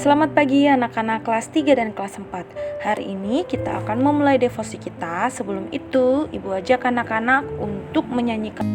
Selamat pagi anak-anak kelas 3 dan kelas 4. Hari ini kita akan memulai devosi kita. Sebelum itu, Ibu ajak anak-anak untuk menyanyikan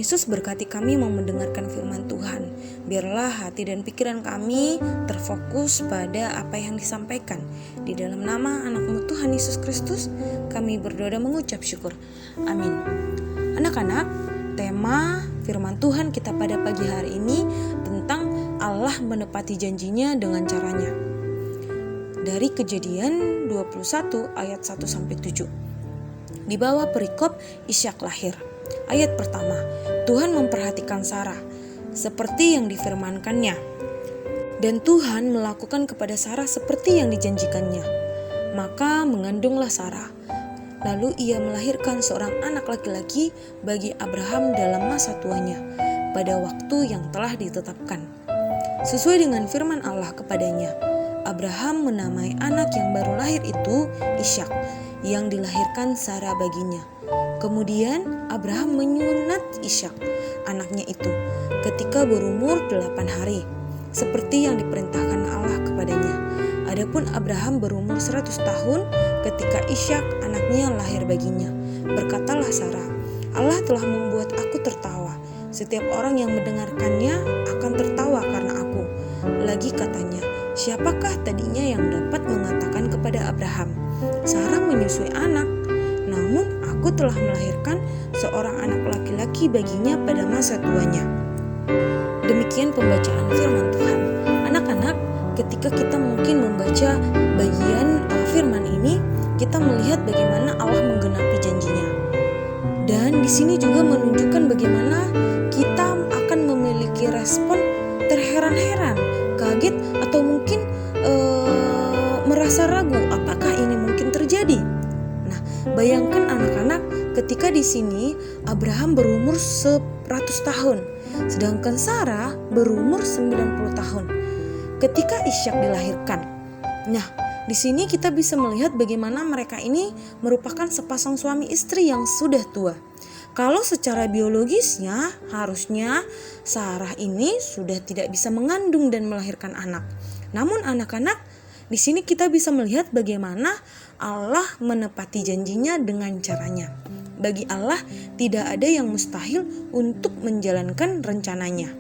Yesus berkati kami mau mendengarkan firman Tuhan. Biarlah hati dan pikiran kami terfokus pada apa yang disampaikan. Di dalam nama anak-Mu Tuhan Yesus Kristus, kami berdoa dan mengucap syukur. Amin. Anak-anak, tema firman Tuhan kita pada pagi hari ini tentang Allah menepati janjinya dengan caranya. Dari Kejadian 21 ayat 1-7. Di bawah perikop Ishak lahir. Ayat pertama, Tuhan memperhatikan Sarah seperti yang difirmankannya. Dan Tuhan melakukan kepada Sarah seperti yang dijanjikannya. Maka mengandunglah Sarah. Lalu ia melahirkan seorang anak laki-laki bagi Abraham dalam masa tuanya, pada waktu yang telah ditetapkan. Sesuai dengan firman Allah kepadanya, Abraham menamai anak yang baru lahir itu Ishak, yang dilahirkan Sarah baginya. Kemudian Abraham menyunat Ishak, anaknya itu, ketika berumur 8 hari, seperti yang diperintahkan Allah kepadanya. Adapun Abraham berumur 100 tahun ketika Ishak anaknya lahir baginya. Berkatalah Sarah, Allah telah membuat aku tertawa, Setiap orang yang mendengarkannya akan tertawa karena aku. Lagi katanya, siapakah tadinya yang dapat mengatakan kepada Abraham, Sarah menyusui anak, namun aku telah melahirkan seorang anak laki-laki baginya pada masa tuanya. Demikian pembacaan firman Tuhan. Anak-anak, ketika kita mungkin membaca bagian firman ini, kita melihat bagaimana Allah menggenapi janjinya. Dan di sini juga menunjukkan bagaimana kita akan memiliki respon terheran-heran, kaget, atau mungkin merasa ragu apakah ini mungkin terjadi. Nah, bayangkan anak-anak, ketika di sini Abraham berumur 100 tahun, sedangkan Sarah berumur 90 tahun ketika Ishak dilahirkan. Nah, di sini kita bisa melihat bagaimana mereka ini merupakan sepasang suami istri yang sudah tua. Kalau secara biologisnya harusnya Sarah ini sudah tidak bisa mengandung dan melahirkan anak. Namun anak-anak, di sini kita bisa melihat bagaimana Allah menepati janjinya dengan caranya. Bagi Allah tidak ada yang mustahil untuk menjalankan rencananya.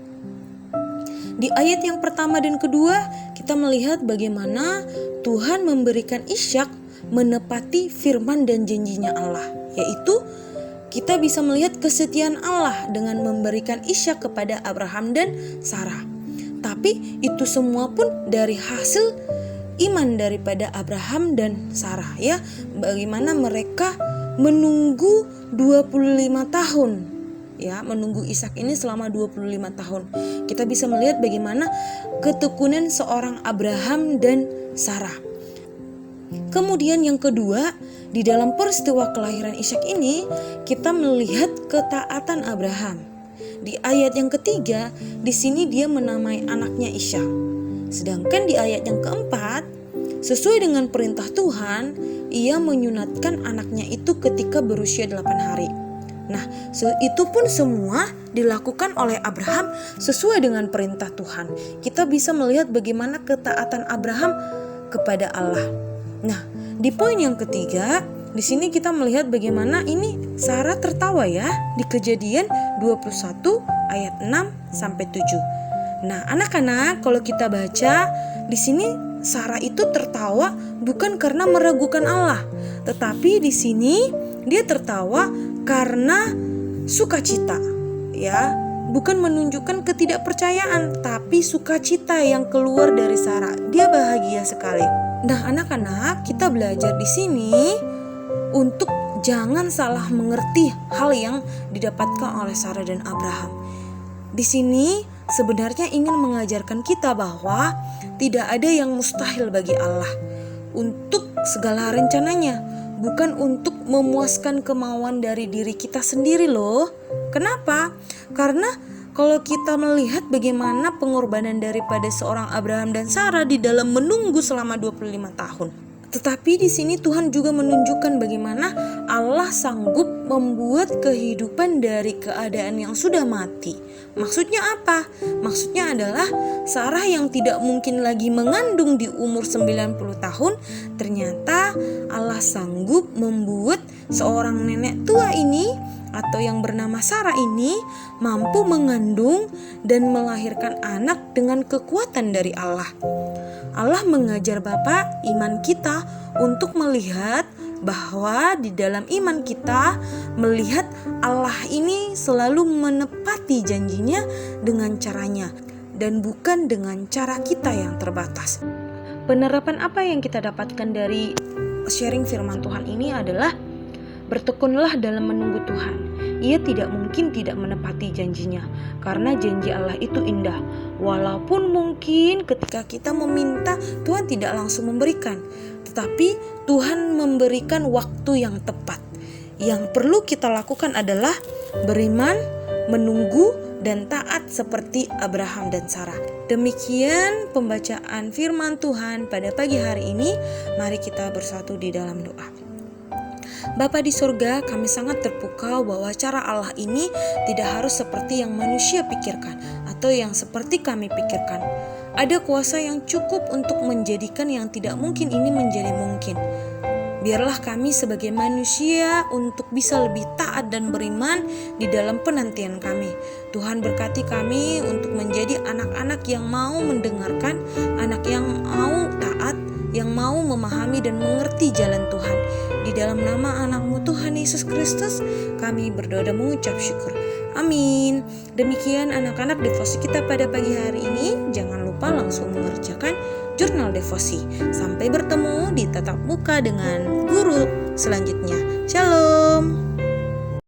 Di ayat yang pertama dan kedua, kita melihat bagaimana Tuhan memberikan Ishak menepati firman dan janjinya Allah, yaitu kita bisa melihat kesetiaan Allah dengan memberikan Ishak kepada Abraham dan Sarah. Tapi itu semua pun dari hasil iman daripada Abraham dan Sarah, ya. Bagaimana mereka menunggu 25 tahun, ya, menunggu Ishak ini selama 25 tahun. Kita bisa melihat bagaimana ketekunan seorang Abraham dan Sarah. Kemudian yang kedua, di dalam peristiwa kelahiran Ishak ini kita melihat ketaatan Abraham. Di ayat yang ketiga, di sini dia menamai anaknya Ishak. Sedangkan di ayat yang keempat, sesuai dengan perintah Tuhan, ia menyunatkan anaknya itu ketika berusia 8 hari. Nah, itu pun semua dilakukan oleh Abraham sesuai dengan perintah Tuhan. Kita bisa melihat bagaimana ketaatan Abraham kepada Allah. Nah, di poin yang ketiga, di sini kita melihat bagaimana ini Sarah tertawa, ya, di Kejadian 21 ayat 6 sampai 7. Nah, anak-anak, kalau kita baca di sini Sarah itu tertawa bukan karena meragukan Allah, tetapi di sini dia tertawa karena sukacita, ya, bukan menunjukkan ketidakpercayaan, tapi sukacita yang keluar dari Sarah. Dia bahagia sekali. Nah, anak-anak, kita belajar di sini untuk jangan salah mengerti hal yang didapatkan oleh Sarah dan Abraham. Di sini sebenarnya ingin mengajarkan kita bahwa tidak ada yang mustahil bagi Allah untuk segala rencananya, bukan untuk memuaskan kemauan dari diri kita sendiri loh. Kenapa? Karena kalau kita melihat bagaimana pengorbanan daripada seorang Abraham dan Sarah di dalam menunggu selama 25 tahun. Tetapi di sini Tuhan juga menunjukkan bagaimana Allah sanggup membuat kehidupan dari keadaan yang sudah mati. Maksudnya apa? Maksudnya adalah Sarah yang tidak mungkin lagi mengandung di umur 90 tahun, ternyata Allah sanggup membuat seorang nenek tua ini atau yang bernama Sarah ini mampu mengandung dan melahirkan anak dengan kekuatan dari Allah. Allah mengajar Bapak iman kita untuk melihat bahwa di dalam iman kita melihat Allah ini selalu menepati janjinya dengan caranya dan bukan dengan cara kita yang terbatas. Penerapan apa yang kita dapatkan dari sharing firman Tuhan ini adalah bertekunlah dalam menunggu Tuhan. Ia tidak mungkin tidak menepati janjinya, karena janji Allah itu indah. Walaupun mungkin ketika kita meminta, Tuhan tidak langsung memberikan, tetapi Tuhan memberikan waktu yang tepat. Yang perlu kita lakukan adalah beriman, menunggu, dan taat seperti Abraham dan Sarah. Demikian pembacaan firman Tuhan pada pagi hari ini. Mari kita bersatu di dalam doa. Bapa di surga, kami sangat terpukau bahwa cara Allah ini tidak harus seperti yang manusia pikirkan atau yang seperti kami pikirkan. Ada kuasa yang cukup untuk menjadikan yang tidak mungkin ini menjadi mungkin. Biarlah kami sebagai manusia untuk bisa lebih taat dan beriman di dalam penantian kami. Tuhan berkati kami untuk menjadi anak-anak yang mau mendengarkan, anak yang mau taat, yang mau memahami dan mengerti jalan Tuhan. Di dalam nama anak-Mu Tuhan Yesus Kristus, kami berdoa dan mengucap syukur. Amin. Demikian anak-anak devosi kita pada pagi hari ini. Jangan lupa langsung mengerjakan jurnal devosi. Sampai bertemu di tatap muka dengan guru selanjutnya. Shalom.